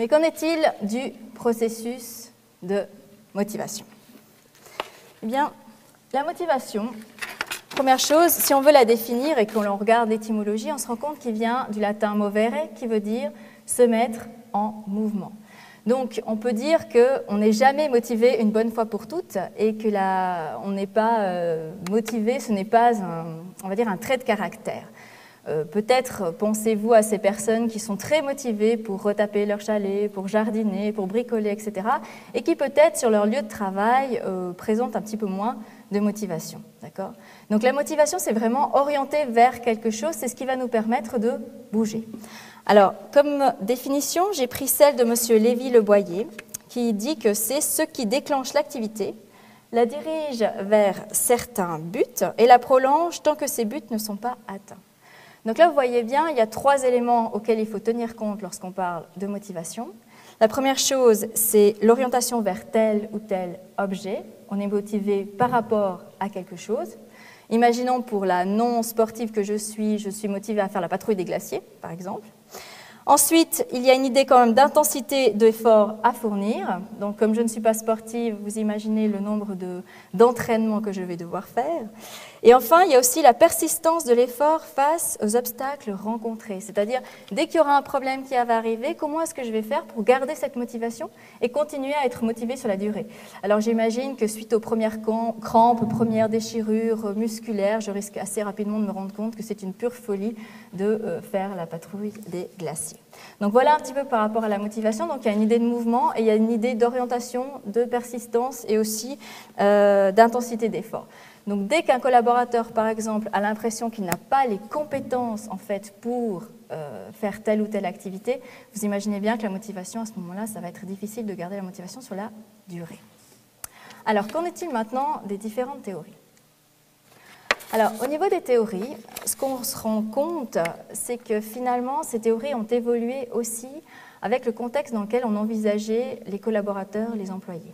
Mais qu'en est-il du processus de motivation? Eh bien, la motivation, première chose, si on veut la définir et qu'on regarde l'étymologie, on se rend compte qu'il vient du latin movere, qui veut dire se mettre en mouvement. Donc, on peut dire qu'on n'est jamais motivé une bonne fois pour toutes et que on n'est pas motivé, ce n'est pas on va dire un trait de caractère. Peut-être pensez-vous à ces personnes qui sont très motivées pour retaper leur chalet, pour jardiner, pour bricoler, etc. et qui peut-être sur leur lieu de travail présentent un petit peu moins de motivation. D'accord ? Donc la motivation, c'est vraiment orienter vers quelque chose, c'est ce qui va nous permettre de bouger. Alors, comme définition, j'ai pris celle de M. Lévy-Le Boyer, qui dit que c'est ce qui déclenche l'activité, la dirige vers certains buts et la prolonge tant que ces buts ne sont pas atteints. Donc là, vous voyez bien, il y a 3 éléments auxquels il faut tenir compte lorsqu'on parle de motivation. La première chose, c'est l'orientation vers tel ou tel objet. On est motivé par rapport à quelque chose. Imaginons pour la non-sportive que je suis motivée à faire la patrouille des glaciers, par exemple. Ensuite, il y a une idée quand même d'intensité d'effort à fournir. Donc, comme je ne suis pas sportive, vous imaginez le nombre d'entraînements que je vais devoir faire. Et enfin, il y a aussi la persistance de l'effort face aux obstacles rencontrés. C'est-à-dire, dès qu'il y aura un problème qui va arriver, comment est-ce que je vais faire pour garder cette motivation et continuer à être motivée sur la durée? Alors, j'imagine que suite aux premières crampes, premières déchirures musculaires, je risque assez rapidement de me rendre compte que c'est une pure folie de faire la patrouille des glaciers. Donc voilà un petit peu par rapport à la motivation. Donc il y a une idée de mouvement et il y a une idée d'orientation, de persistance et aussi d'intensité d'effort. Donc dès qu'un collaborateur, par exemple, a l'impression qu'il n'a pas les compétences en fait pour faire telle ou telle activité, vous imaginez bien que la motivation à ce moment-là, ça va être difficile de garder la motivation sur la durée. Alors qu'en est-il maintenant des différentes théories ? Alors, au niveau des théories, ce qu'on se rend compte, c'est que finalement, ces théories ont évolué aussi avec le contexte dans lequel on envisageait les collaborateurs, les employés.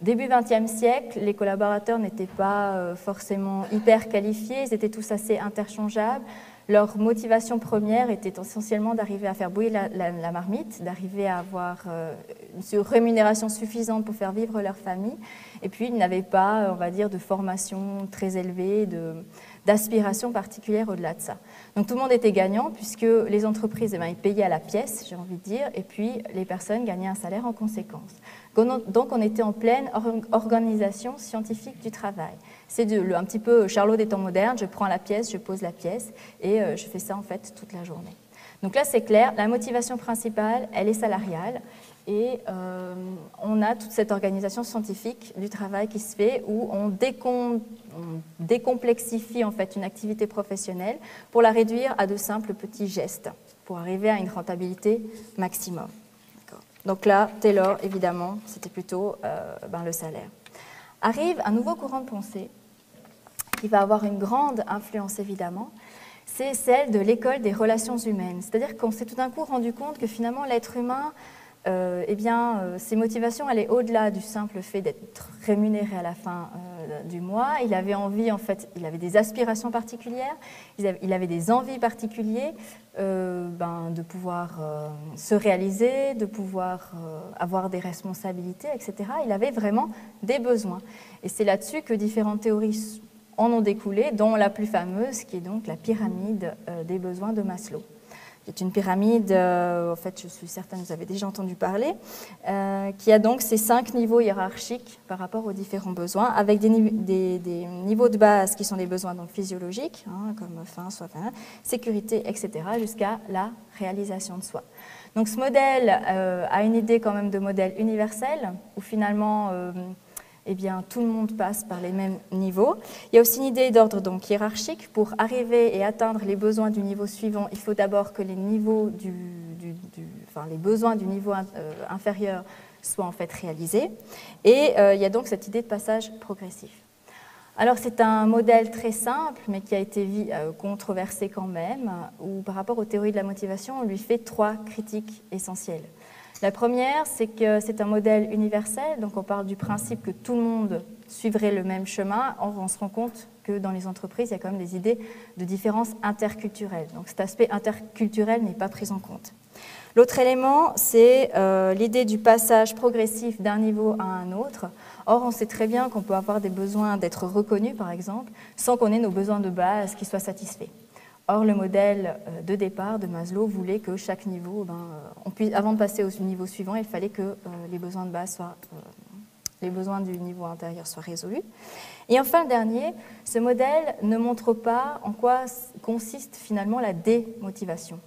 Début XXe siècle, les collaborateurs n'étaient pas forcément hyper qualifiés, ils étaient tous assez interchangeables. Leur motivation première était essentiellement d'arriver à faire bouillir la marmite, d'arriver à avoir une rémunération suffisante pour faire vivre leur famille. Et puis, ils n'avaient pas, on va dire, de formation très élevée, d'aspiration particulière au-delà de ça. Donc, tout le monde était gagnant puisque les entreprises, ils payaient à la pièce, j'ai envie de dire, et puis les personnes gagnaient un salaire en conséquence. Donc, on était en pleine organisation scientifique du travail. C'est un petit peu Charlot des temps modernes, je prends la pièce, je pose la pièce, et je fais ça en fait toute la journée. Donc là, c'est clair, la motivation principale, elle est salariale, et on a toute cette organisation scientifique du travail qui se fait où on décomplexifie en fait une activité professionnelle pour la réduire à de simples petits gestes, pour arriver à une rentabilité maximum. Donc là, Taylor, évidemment, c'était plutôt le salaire. Arrive un nouveau courant de pensée qui va avoir une grande influence, évidemment, c'est celle de l'école des relations humaines. C'est-à-dire qu'on s'est tout d'un coup rendu compte que finalement, l'être humain, ses motivations allaient au-delà du simple fait d'être rémunéré à la fin du mois. Il avait envie, en fait, il avait des aspirations particulières, il avait des envies particulières de pouvoir se réaliser, de pouvoir avoir des responsabilités, etc. Il avait vraiment des besoins. Et c'est là-dessus que différentes théories en ont découlé, dont la plus fameuse, qui est donc la pyramide des besoins de Maslow. C'est une pyramide, en fait, je suis certaine que vous avez déjà entendu parler, qui a donc ces 5 niveaux hiérarchiques par rapport aux différents besoins, avec des niveaux de base qui sont des besoins donc physiologiques, comme faim, soif, sécurité, etc., jusqu'à la réalisation de soi. Donc ce modèle a une idée quand même de modèle universel, où finalement tout le monde passe par les mêmes niveaux. Il y a aussi une idée d'ordre donc hiérarchique. Pour arriver et atteindre les besoins du niveau suivant, il faut d'abord que les besoins du niveau inférieur soient en fait réalisés. Et il y a donc cette idée de passage progressif. Alors c'est un modèle très simple, mais qui a été controversé quand même, où par rapport aux théories de la motivation, on lui fait 3 critiques essentielles. La première, c'est que c'est un modèle universel, donc on parle du principe que tout le monde suivrait le même chemin. Or, on se rend compte que dans les entreprises, il y a quand même des idées de différences interculturelles. Donc cet aspect interculturel n'est pas pris en compte. L'autre élément, c'est l'idée du passage progressif d'un niveau à un autre. Or, on sait très bien qu'on peut avoir des besoins d'être reconnus, par exemple, sans qu'on ait nos besoins de base qui soient satisfaits. Or, le modèle de départ de Maslow voulait que chaque niveau, avant de passer au niveau suivant, il fallait que les besoins de base les besoins du niveau intérieur soient résolus. Et enfin, le dernier, ce modèle ne montre pas en quoi consiste finalement la démotivation.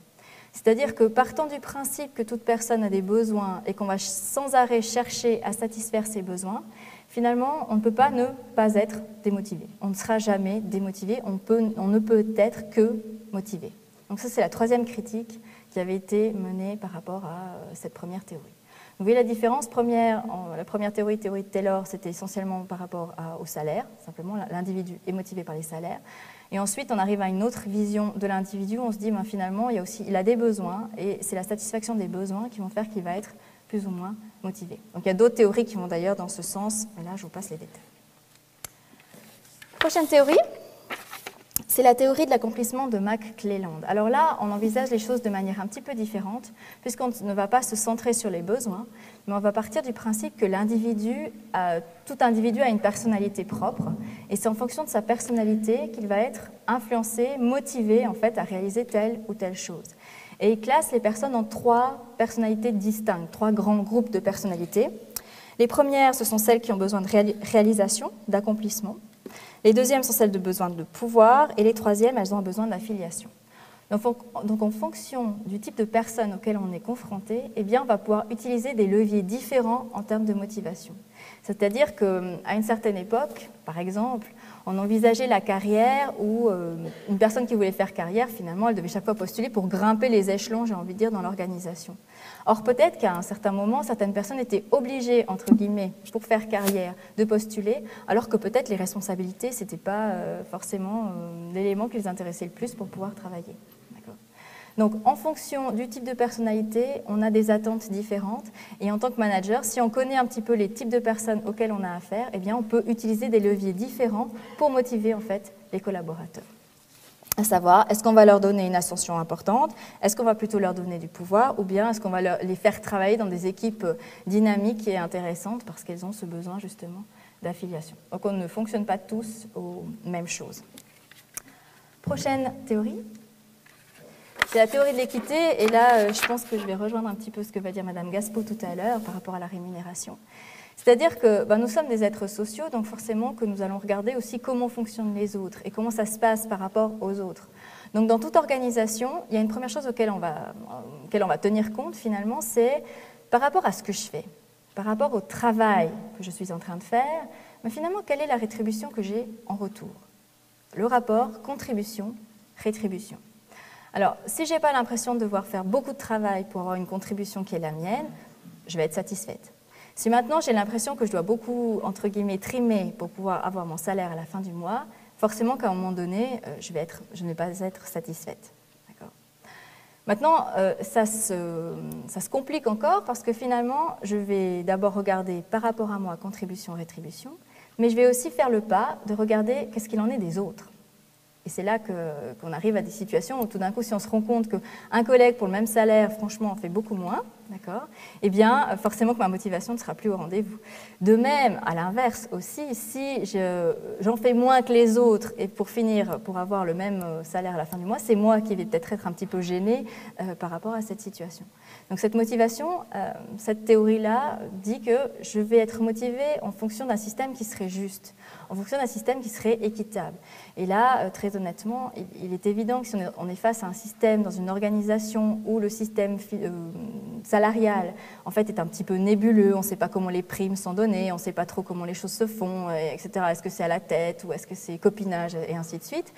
C'est-à-dire que partant du principe que toute personne a des besoins et qu'on va sans arrêt chercher à satisfaire ses besoins, finalement, on ne peut pas ne pas être démotivé. On ne sera jamais démotivé, on ne peut être que motivé. Donc ça, c'est la troisième critique qui avait été menée par rapport à cette première théorie. Vous voyez la différence. La première théorie de Taylor, c'était essentiellement par rapport au salaire. Simplement, l'individu est motivé par les salaires. Et ensuite, on arrive à une autre vision de l'individu. On se dit, finalement, il a des besoins, et c'est la satisfaction des besoins qui vont faire qu'il va être plus ou moins motivé. Donc, il y a d'autres théories qui vont d'ailleurs dans ce sens, mais là, je vous passe les détails. Prochaine théorie, c'est la théorie de l'accomplissement de McClelland. Alors là, on envisage les choses de manière un petit peu différente, puisqu'on ne va pas se centrer sur les besoins, mais on va partir du principe que tout individu a une personnalité propre, et c'est en fonction de sa personnalité qu'il va être influencé, motivé en fait à réaliser telle ou telle chose. Et il classe les personnes en 3 personnalités distinctes, 3 grands groupes de personnalités. Les premières, ce sont celles qui ont besoin de réalisation, d'accomplissement. Les deuxièmes sont celles de besoin de pouvoir, et les troisièmes, elles ont besoin d'affiliation. Donc en fonction du type de personne auquel on est confronté, on va pouvoir utiliser des leviers différents en termes de motivation. C'est-à-dire qu'à une certaine époque, par exemple, on envisageait la carrière où une personne qui voulait faire carrière, finalement, elle devait chaque fois postuler pour grimper les échelons, j'ai envie de dire, dans l'organisation. Or, peut-être qu'à un certain moment, certaines personnes étaient obligées, entre guillemets, pour faire carrière, de postuler, alors que peut-être les responsabilités, ce n'était pas forcément l'élément qui les intéressait le plus pour pouvoir travailler. Donc, en fonction du type de personnalité, on a des attentes différentes. Et en tant que manager, si on connaît un petit peu les types de personnes auxquelles on a affaire, on peut utiliser des leviers différents pour motiver en fait les collaborateurs. À savoir, est-ce qu'on va leur donner une ascension importante? Est-ce qu'on va plutôt leur donner du pouvoir? Ou bien est-ce qu'on va les faire travailler dans des équipes dynamiques et intéressantes parce qu'elles ont ce besoin justement d'affiliation? Donc, on ne fonctionne pas tous aux mêmes choses. Prochaine théorie. C'est la théorie de l'équité, et là, je pense que je vais rejoindre un petit peu ce que va dire Madame Gaspo tout à l'heure par rapport à la rémunération. C'est-à-dire que nous sommes des êtres sociaux, donc forcément que nous allons regarder aussi comment fonctionnent les autres et comment ça se passe par rapport aux autres. Donc dans toute organisation, il y a une première chose auquel on va tenir compte finalement, c'est par rapport à ce que je fais, par rapport au travail que je suis en train de faire, mais finalement, quelle est la rétribution que j'ai en retour? Le rapport contribution-rétribution. Alors, si je n'ai pas l'impression de devoir faire beaucoup de travail pour avoir une contribution qui est la mienne, je vais être satisfaite. Si maintenant j'ai l'impression que je dois beaucoup, entre guillemets, trimer pour pouvoir avoir mon salaire à la fin du mois, forcément qu'à un moment donné, je ne vais pas être satisfaite. D'accord ? Maintenant, ça se complique encore parce que finalement, je vais d'abord regarder par rapport à moi contribution-rétribution, mais je vais aussi faire le pas de regarder qu'est-ce qu'il en est des autres. Et c'est là qu'on arrive à des situations où tout d'un coup, si on se rend compte qu'un collègue pour le même salaire, franchement, en fait beaucoup moins, d'accord, forcément que ma motivation ne sera plus au rendez-vous. De même, à l'inverse aussi, si j'en fais moins que les autres et pour avoir le même salaire à la fin du mois, c'est moi qui vais peut-être être un petit peu gênée par rapport à cette situation. Donc cette motivation, cette théorie-là dit que je vais être motivée en fonction d'un système qui serait juste, en fonction d'un système qui serait équitable. Et là, très honnêtement, il est évident que si on est face à un système dans une organisation où le système salarial en fait, est un petit peu nébuleux, on ne sait pas comment les primes sont données, on ne sait pas trop comment les choses se font, etc. Est-ce que c'est à la tête ou est-ce que c'est copinage et ainsi de suite,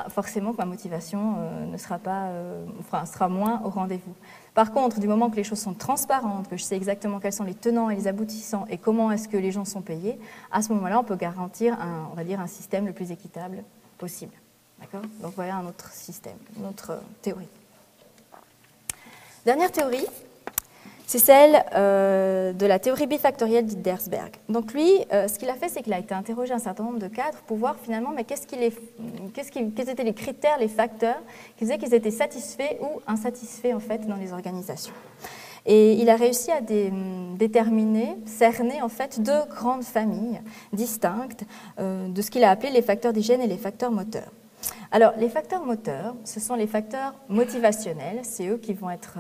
forcément que ma motivation sera moins au rendez-vous. Par contre, du moment que les choses sont transparentes, que je sais exactement quels sont les tenants et les aboutissants et comment est-ce que les gens sont payés, à ce moment-là, on peut garantir un système le plus équitable possible. D'accord ? Donc voilà un autre système, une autre théorie. Dernière théorie, c'est celle de la théorie bifactorielle d'Hildersberg. Donc lui, ce qu'il a fait, c'est qu'il a été interrogé un certain nombre de cadres pour voir finalement mais quels étaient les critères, les facteurs qui faisaient qu'ils étaient satisfaits ou insatisfaits en fait dans les organisations. Et il a réussi à déterminer, cerner en fait deux grandes familles distinctes de ce qu'il a appelé les facteurs d'hygiène et les facteurs moteurs. Alors, les facteurs moteurs, ce sont les facteurs motivationnels, c'est eux qui vont être,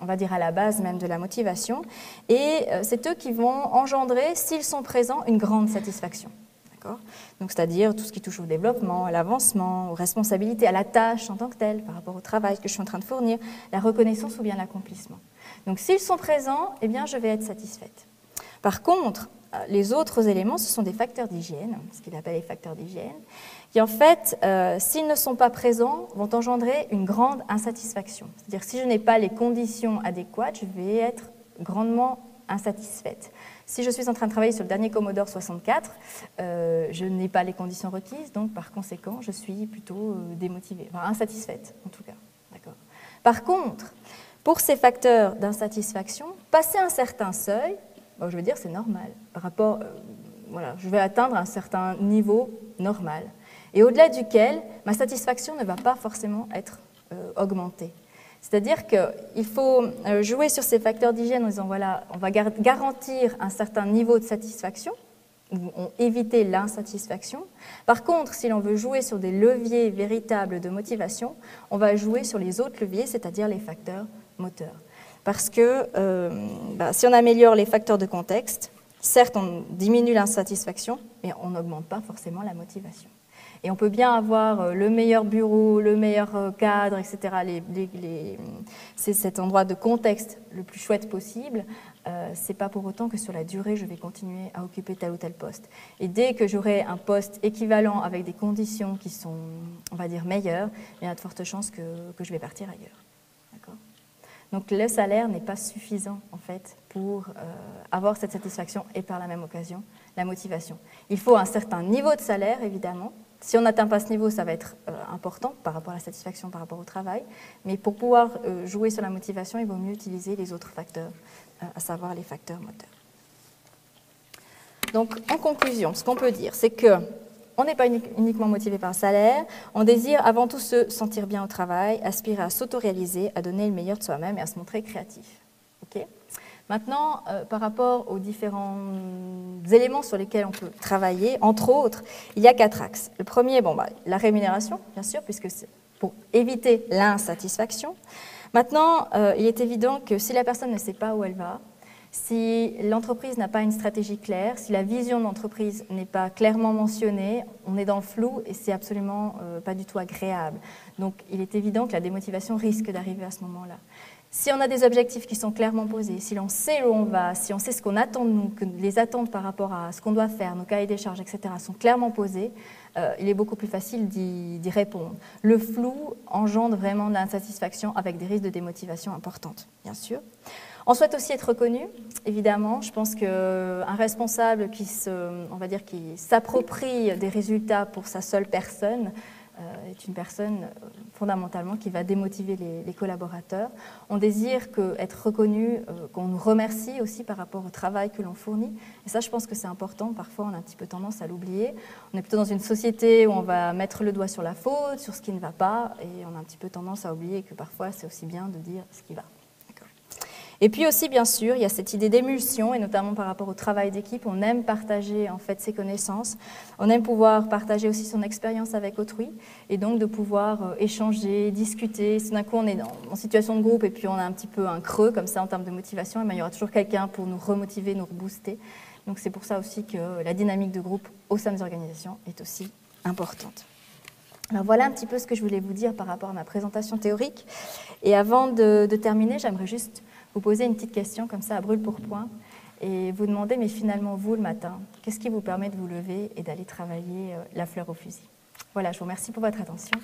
on va dire, à la base même de la motivation, et c'est eux qui vont engendrer, s'ils sont présents, une grande satisfaction. Donc, c'est-à-dire tout ce qui touche au développement, à l'avancement, aux responsabilités, à la tâche en tant que telle, par rapport au travail que je suis en train de fournir, la reconnaissance ou bien l'accomplissement. Donc, s'ils sont présents, eh bien, je vais être satisfaite. Par contre, les autres éléments, ce sont des facteurs d'hygiène, ce qu'il appelle les facteurs d'hygiène, qui en fait, s'ils ne sont pas présents, vont engendrer une grande insatisfaction. C'est-à-dire que si je n'ai pas les conditions adéquates, je vais être grandement insatisfaite. Si je suis en train de travailler sur le dernier Commodore 64, je n'ai pas les conditions requises, donc par conséquent, je suis plutôt démotivée, enfin insatisfaite en tout cas. Par contre, pour ces facteurs d'insatisfaction, passer un certain seuil, bon, je veux dire c'est normal. Par rapport, voilà, je vais atteindre un certain niveau normal, et au-delà duquel ma satisfaction ne va pas forcément être augmentée. C'est-à-dire qu'il faut jouer sur ces facteurs d'hygiène en disant, voilà, on va garantir un certain niveau de satisfaction, ou éviter l'insatisfaction. Par contre, si l'on veut jouer sur des leviers véritables de motivation, on va jouer sur les autres leviers, c'est-à-dire les facteurs moteurs. Parce que si on améliore les facteurs de contexte, certes, on diminue l'insatisfaction, mais on n'augmente pas forcément la motivation. Et on peut bien avoir le meilleur bureau, le meilleur cadre, etc. C'est cet endroit de contexte le plus chouette possible. Ce n'est pas pour autant que sur la durée, je vais continuer à occuper tel ou tel poste. Et dès que j'aurai un poste équivalent avec des conditions qui sont, on va dire, meilleures, il y a de fortes chances que je vais partir ailleurs. D'accord ? Donc le salaire n'est pas suffisant, en fait, pour avoir cette satisfaction et par la même occasion, la motivation. Il faut un certain niveau de salaire, évidemment. Si on n'atteint pas ce niveau, ça va être important par rapport à la satisfaction, par rapport au travail. Mais pour pouvoir jouer sur la motivation, il vaut mieux utiliser les autres facteurs, à savoir les facteurs moteurs. Donc, en conclusion, ce qu'on peut dire, c'est qu'on n'est pas uniquement motivé par le salaire, on désire avant tout se sentir bien au travail, aspirer à s'autoréaliser, à donner le meilleur de soi-même et à se montrer créatif. Okay ? Maintenant, par rapport aux différents éléments sur lesquels on peut travailler, entre autres, il y a 4 axes. Le premier, la rémunération, bien sûr, puisque c'est pour éviter l'insatisfaction. Maintenant, il est évident que si la personne ne sait pas où elle va, si l'entreprise n'a pas une stratégie claire, si la vision de l'entreprise n'est pas clairement mentionnée, on est dans le flou et c'est absolument pas du tout agréable. Donc, il est évident que la démotivation risque d'arriver à ce moment-là. Si on a des objectifs qui sont clairement posés, si l'on sait où on va, si on sait ce qu'on attend de nous, que les attentes par rapport à ce qu'on doit faire, nos cahiers des charges, etc., sont clairement posés, il est beaucoup plus facile d'y répondre. Le flou engendre vraiment de l'insatisfaction avec des risques de démotivation importantes, bien sûr. On souhaite aussi être reconnu, évidemment. Je pense qu'un responsable qui s'approprie des résultats pour sa seule personne est une personne fondamentalement qui va démotiver les collaborateurs. On désire être reconnu, qu'on nous remercie aussi par rapport au travail que l'on fournit. Et ça, je pense que c'est important. Parfois, on a un petit peu tendance à l'oublier. On est plutôt dans une société où on va mettre le doigt sur la faute, sur ce qui ne va pas, et on a un petit peu tendance à oublier que parfois, c'est aussi bien de dire ce qui va. Et puis aussi, bien sûr, il y a cette idée d'émulsion, et notamment par rapport au travail d'équipe. On aime partager en fait ses connaissances, on aime pouvoir partager aussi son expérience avec autrui, et donc de pouvoir échanger, discuter. Si d'un coup on est en situation de groupe et puis on a un petit peu un creux comme ça en termes de motivation, il y aura toujours quelqu'un pour nous remotiver, nous rebooster. Donc c'est pour ça aussi que la dynamique de groupe au sein des organisations est aussi importante. Alors voilà un petit peu ce que je voulais vous dire par rapport à ma présentation théorique. Et avant de terminer, j'aimerais juste vous poser une petite question comme ça à brûle-pourpoint et vous demander, mais finalement vous le matin, qu'est-ce qui vous permet de vous lever et d'aller travailler la fleur au fusil ? Voilà, je vous remercie pour votre attention.